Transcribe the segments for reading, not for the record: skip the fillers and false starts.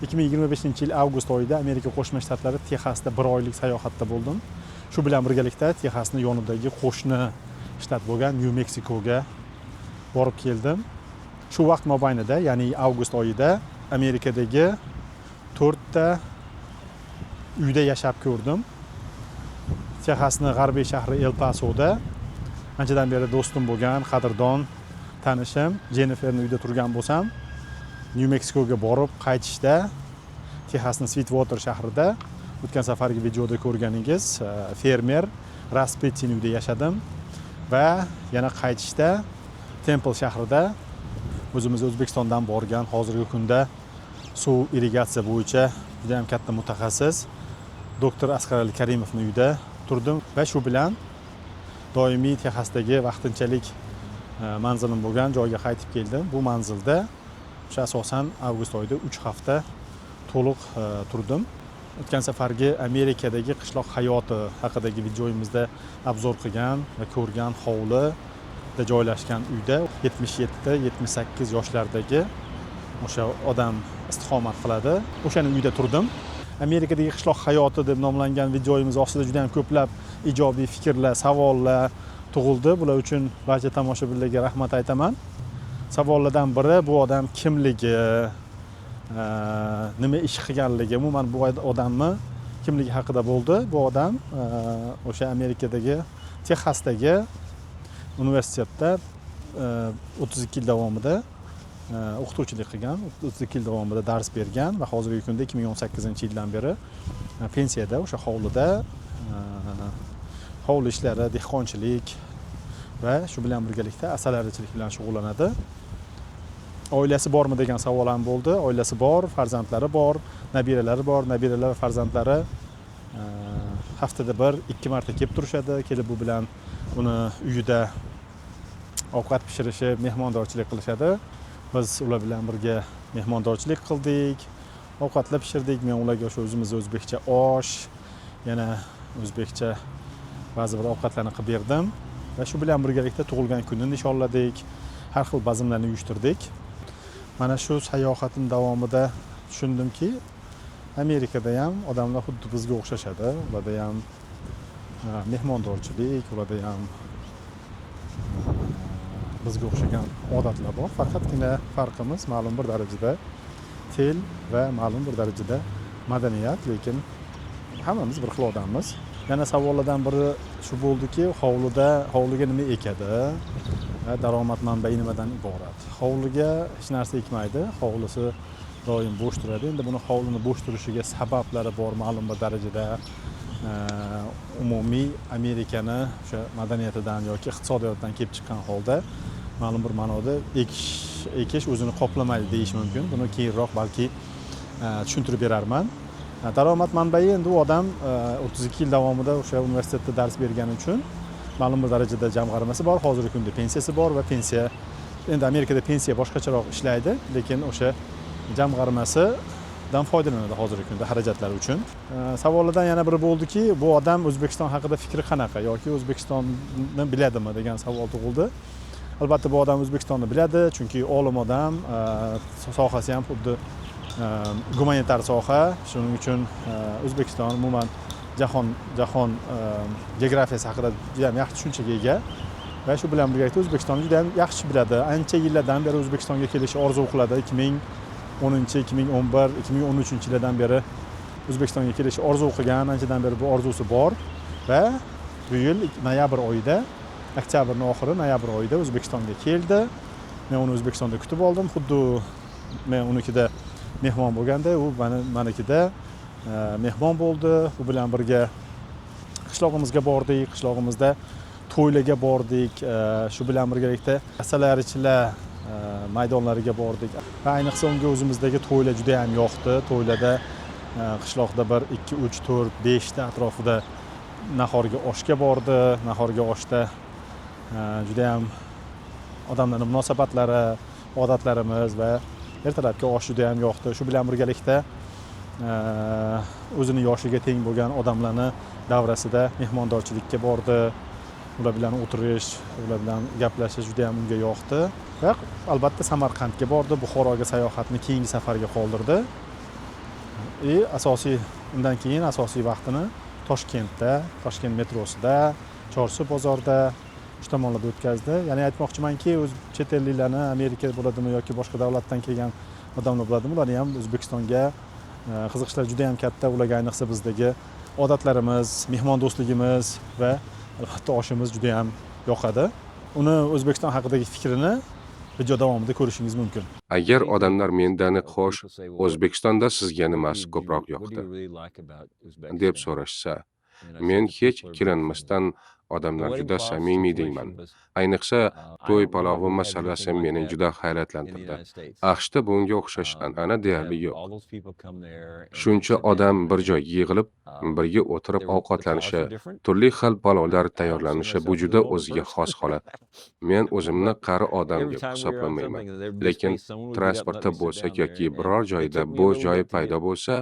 2025-yil avgust oyida Amerika Qo'shma Shtatlari Texasda 1 oylik sayohatda bo'ldim. Shu bilan birgalikda Texasning yonidagi qo'shni shtat bo'lgan New Mexicoga borib keldim. Shu vaqt mobaynida, ya'ni avgust oyida Amerikadagi 4 ta uyda yashab ko'rdim. Texasning g'arbiy shahri El Pasoda anchadan beri do'stim bo'lgan, qadrdon tanishim Jenniferning uyida turgan bo'lsam, New Mexicoga borib qaytishda Texasning Sweetwater shahrida o'tgan safargi videoda ko'rganingiz fermer Raspettining uyida yashadim va yana qaytishda Temple shahrida o'zimiz O'zbekistondan borgan hozirgi kunda suv irrigatsiya bo'yicha juda ham katta mutaxassis doktor Asqar Ali Karimovning uyida turdim va shu bilan doimiy Texasdagi vaqtinchalik manzilim bo'lgan joyga qaytib keldim. Bu manzilda o'sha asosan avgust oyida 3 hafta to'liq turdim. O'tgan safargi Amerikadagi qishloq hayoti haqidagi videoyimizda obzor qilgan va ko'rgan hovlida joylashgan uyda 77-78 yoshlardagi o'sha odam istiqomat qiladi. O'shaning uyida turdim. Amerikadagi qishloq hayoti deb nomlangan videoyimiz ostida juda ham ko'plab ijobiy fikrlar, savollar tug'ildi. Bular uchun barcha tomoshabinlarga rahmat aytaman. Savollardan biri bu odam kimligi, nima ish qilganligi, umuman bu odamni kimligi haqida bo'ldi. Bu odam o'sha Amerikadagi Texasdagi universitetda 32 yil davomida o'qituvchilik qilgan, 32 yil davomida dars bergan va hozirgi kunda 2018-yildan beri pensiyada o'sha hovlida hovli ishlari, dehqonchilik va shu bilan birgalikda asalarichilik bilan shug'ullanadi. Oilasi bormi degan savol ham bo'ldi. Oilasi bor, farzandlari bor, nabiralari bor. Nabiralar va farzandlari haftada 1-2 marta kelib turishadi. Kelib bu bilan uni uyida ovqat pishirishib, mehmondorchilik qilishadi. Biz ular bilan birga mehmondorchilik qildik, ovqatlar pishirdik. Men ularga o'sha o'zimiz o'zbekcha osh, yana o'zbekcha ba'zi bir ovqatlarni qilib berdim va shu bilan birgalikda tug'ilgan kunini nishonladik. Har xil bazmlarni uyushtirdik. Mana shu sayohatim davomida tushundimki, Amerikada ham odamlar xuddi bizga o'xshashadi. Ularda ham mehmondorchilik, ularda ham bizga o'xshagan odatlar bor. Faqatgina farqimiz ma'lum bir darajada til va ma'lum bir darajada madaniyat, lekin hammamiz bir xil odammiz. Yana savollardan biri shu bo'ldiki, hovliga nima ekadi? Daromad manbai nimadan iborat? Hovliga hech narsa ekmaydi. Hovlisi doim bo'sh turadi. Endi buni hovlini bo'sh turishiga sabablari bor ma'lum bir darajada. Umumiy Amerikani o'sha madaniyatidan yoki iqtisodiyotidan kelib chiqqan holda ma'lum bir ma'noda ekish o'zini qoplamaydi deyish mumkin. Buni keyinroq balki tushuntirib berarman. Daromad manbai endi u odam 32 yil davomida o'sha universitetda dars bergani uchun ma'lum bir darajada jamg'armasi bor. Hozirgi kunda pensiyasi bor va pensiya endi Amerikada pensiya boshqacharoq ishlaydi, lekin o'sha jamg'armasidan foydalanadi hozirgi kunda xarajatlar uchun. Savollardan yana biri bo'ldiki, bu odam O'zbekiston haqida fikri qanaqa yoki O'zbekistonni biladimi degan savol tug'ildi. Albatta bu odam O'zbekistonni biladi, chunki olim odam, sohasi ham xuddi gumanitar soha. Shuning uchun O'zbekiston umuman jahon geografiyasi haqida juda ham yaxshi tushunchaga ega va shu bilan birgalikda O'zbekistonni juda ham yaxshi biladi. Ancha yillardan beri O'zbekistonga kelishni orzu qiladi. 2010, 2011, 2013-yillardan beri O'zbekistonga kelishni orzu qilgan, anchadan beri bu orzusi bor va bu yil noyabr oyida, oktyabrning oxiri noyabr oyida O'zbekistonga keldi. Men uni O'zbekistonda kutib oldim. Xuddi men unikida mehmon bo'lganda, u menikida mehmon bo'ldi. U bilan birga qishlog'imizga bordik, qishlog'imizda to'ylarga bordik. Shu bilan birgalikda asalarichilar maydonlariga bordik. Va ayniqsa unga o'zimizdagi to'ylar juda ham yoqdi. To'ylarda qishloqda 1, 2, 3, 4, 5 ta atrofida nahorga oshga bordi. Nahorga oshda juda ham odamlarning munosabatlari, odatlarimiz va ertalabki osh juda ham yoqdi. Shu bilan birgalikda o'zini yoshiga teng bo'lgan odamlarni davrasida mehmondorchilikka bordi. Ular bilan o'tirish, ular bilan gaplashish juda ham unga yoqdi. Va albatta Samarqandga bordi. Buxoroga sayohatni keyingi safarga qoldirdi. asosiy undan keyin asosiy vaqtini Toshkentda, Toshkent metrosida, Chorsu bozorida shu tomonlarda o'tkazdi. Ya'ni aytmoqchimanki, o'z chet elliklarni Amerika bo'ladimi yoki boshqa davlatdan kelgan odamlar bo'ladimi, ularni ham O'zbekistonga qiziqishlari juda ham katta. Ularga ayniqsa bizdagi odatlarimiz, mehmondo'stligimiz va albatta oshimiz juda ham yoqadi. Uni O'zbekiston haqidagi fikrini video davomida ko'rishingiz mumkin. Agar odamlar mendan xo'sh, O'zbekistonda sizga nimasi ko'proq yoqdi deb so'rashsa, men hech ikkilanmasdan odamlar juda samimiy deyman. Ayniqsa to'y palovi masalasi meni juda hayratlantirdi. AQShda bunga o'xshash an'ana deyarli yo'q. Shuncha odam bir joyga yig'ilib, birga o'tirib ovqatlanishi, turli xil palovlar tayyorlanishi bu juda o'ziga xos holat. Men o'zimni qari odam deb hisoblamayman, lekin transportda bo'lsak yoki biror joyda bo'sh joy paydo bo'lsa,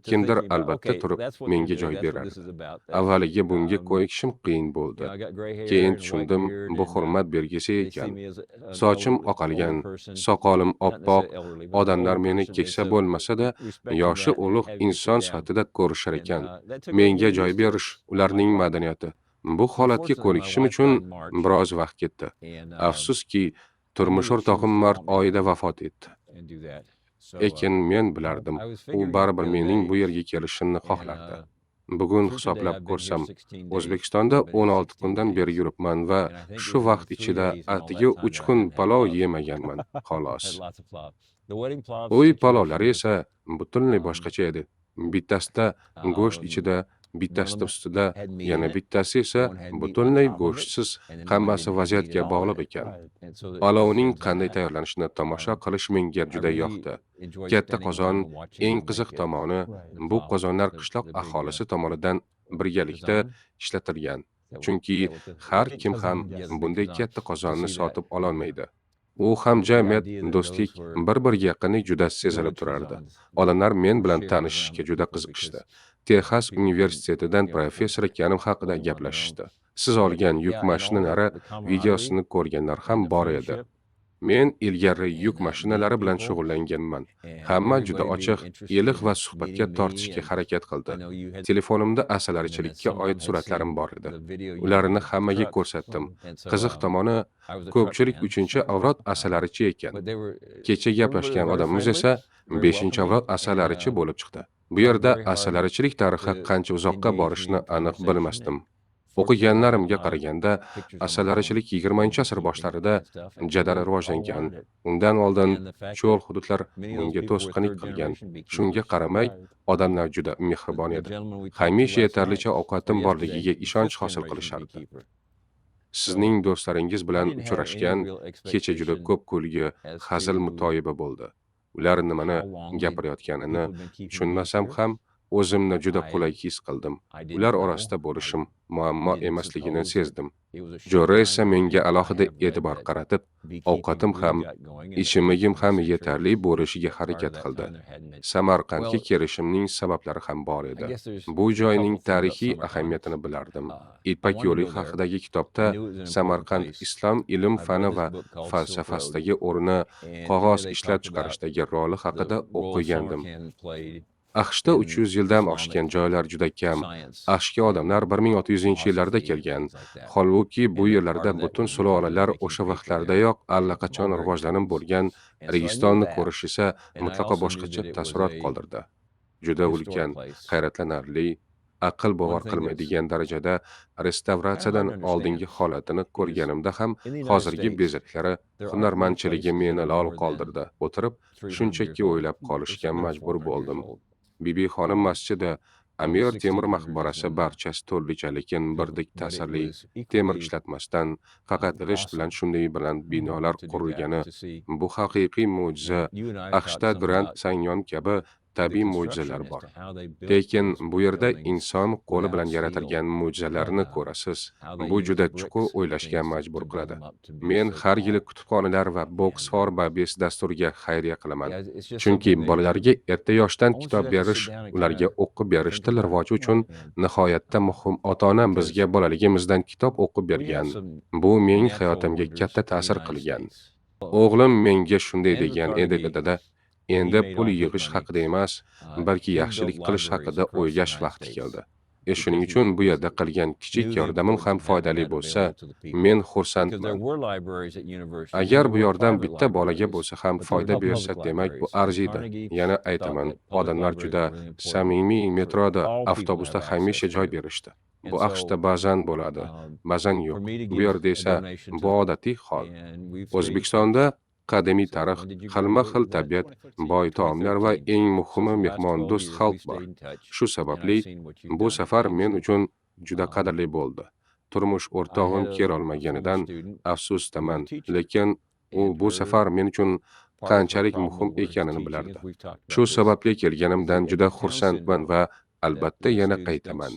kimdir albatta turib menga joy beradi. Avvaliga bunga ko'nikishim qiyin bo'ldi. Keyin tushundim, bu hurmat belgisi ekan. Sochim oqargan, soqolim oppoq, odamlar meni keksa bo'lmasa-da, yoshi ulug' inson sifatida ko'rishar ekan. Menga joy berish ularning madaniyati. Bu holatga ko'nikishim uchun biroz vaqt ketdi. Afsuski, turmush o'rtog'im mart oyida vafot etdi. Lekin men bilardim, u baribir mening bu yerga kelishimni xohlardi. Bugun hisoblab ko'rsam, O'zbekistonda 16 kundan beri yuribman va shu vaqt ichida atigi 3 kun palov yemaganman, xolos. Uy palovlari esa butunlay boshqacha edi. Bittasida go'sht ichida, bittasida ustida, yana bittasi esa butunlay go'shtsiz. Hammasi vaziyatga bog'liq ekan. Palovning qanday tayyorlanishini tomosha qilish menga juda yoqdi. Katta qozon, eng qiziq tomoni, bu qozonlar qishloq aholisi tomonidan birgalikda ishlatilgan. Chunki har kim ham bunday katta qozonni sotib ololmaydi. U ham jamiyat, do'stlik, bir-biriga yaqinlik juda sezilib turardi. Odamlar men bilan tanishishga juda qiziqishdi. Texas universitetidan professor ekanim haqida gaplashishdi. Siz olgan yuk mashinalari videosini ko'rganlar ham bor edi. Men ilgari yuk mashinalari bilan shug'ullanganman. Hamma juda ochiq, iliq va suhbatga tortishga harakat qildi. Telefonimda asalarichilikka oid suratlarim bor edi. Ularni hammaga ko'rsatdim. Qiziq tomoni, ko'pchilik 3-avlod asalarichi ekan. Kecha gaplashgan odamimiz esa 5-avlod asalarichi bo'lib chiqdi. Bu yerda asalarichilik tarixi qancha uzoqqa borishini aniq bilmasdim. O'qiganlarimga qaraganda, asalarichilik 20-asr boshlarida jadal rivojlangan. Undan oldin cho'l hududlar bunga to'sqinlik qilgan. Shunga qaramay, odamlar juda mehribon edi. Hamisha yetarlicha ovqatim borligiga ishonch hosil qilishardi. Sizning do'stlaringiz bilan uchrashgan kecha juda ko'p kulgi, hazil mutoyiba bo'ldi. Ular nimani gapirayotganini tushunmasam ham, o'zimni juda qulay his qildim. Ular orasida bo'lishim muammo emasligini sezdim. Jo'ra esa menga alohida e'tibor qaratib, ovqatim ham, ichimligim ham yetarli bo'lishiga harakat qildi. Samarqandga kelishimning sabablari ham bor edi. Bu joyning tarixiy ahamiyatini bilardim. Ipak yo'li haqidagi kitobda Samarqand islom ilm fani va falsafasidagi o'rni, qog'oz ishlab chiqarishdagi roli haqida o'qigandim. AQShda 300 yildan oshgan joylar juda kam. AQShga odamlar 1600-yillarda kelgan. Holbuki bu yerlarda butun sulolalar o'sha vaqtlardayoq allaqachon rivojlanib bo'lgan. Registonni ko'rish esa mutlaqo boshqacha taassurot qoldirdi. Juda ulkan, hayratlanarli, aql bovar qilmaydigan darajada restavratsiyadan oldingi holatini ko'rganimda ham hozirgi bezaklari, hunarmandchiligi meni lol qoldirdi. O'tirib, shunchaki o'ylab qolishga majbur bo'ldim. Bibi xonim masjidi, Amir Temur maqbarasi barchasi turlicha, lekin birdek ta'sirli. Temir ishlatmasdan, faqat g'isht bilan shunday bilan binolar qurilgani, bu haqiqiy mo'jiza. AQShda Grand Canyon kabi tabiiy mo'jizalar bor. Lekin bu yerda inson qo'li bilan yaratilgan mo'jizalarni ko'rasiz. Bu juda chuqur o'ylashga majbur qiladi. Men har yili kutubxonalar va boks for Babies dasturiga xayriya qilaman. Chunki bolalarga erta yoshdan kitob berish, ularga o'qib berish til rivoji uchun nihoyatda muhim. Ota-onam bizga bolaligimizdan kitob o'qib bergan. Bu mening hayotimga katta ta'sir qilgan. O'g'lim menga shunday degan edi, dada, endi pul yig'ish haqida emas, balki yaxshilik qilish haqida o'ylash vaqti keldi. Shuning uchun bu yerda qilgan kichik yordamim ham foydali bo'lsa, men xursandman. Agar bu yordam bitta bolaga bo'lsa ham foyda bersa, demak bu arziydi. Yana aytaman, odamlar juda samimiy, metroda, avtobusda hamisha joy berishdi. Bu AQShda ba'zan bo'ladi, ba'zan yo'q. Bu yerda esa bu odatiy hol. O'zbekistonda qadimiy tarix, xilma-xil tabiat, boy taomlar va eng muhimi mehmondo'st xalq bor. Shu sababli bu safar men uchun juda qadrli bo'ldi. Turmush o'rtog'im kelolmaganidan afsusdaman, lekin u bu safar men uchun qanchalik muhim ekanini bilardi. Shu sababli kelganimdan juda xursandman va albatta yana qaytaman.